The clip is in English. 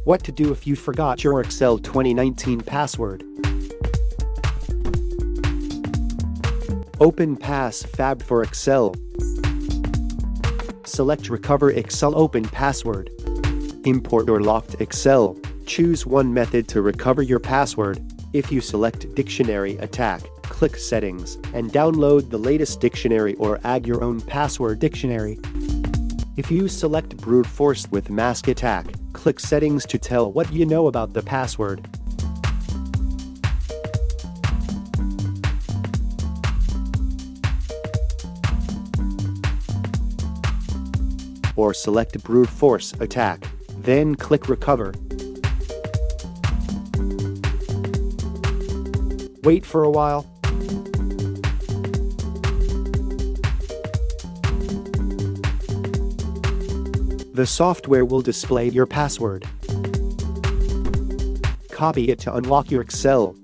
What to do if you forgot your Excel 2019 password. Open PassFab for Excel. Select Recover Excel Open Password. Import or locked Excel. Choose one method to recover your password. If you select Dictionary Attack, click Settings and download the latest dictionary or add your own password dictionary. If you select Brute Force with Mask Attack, click Settings to tell what you know about the password. Or select Brute Force Attack, then click Recover. Wait for a while. The software will display your password. Copy it to unlock your Excel.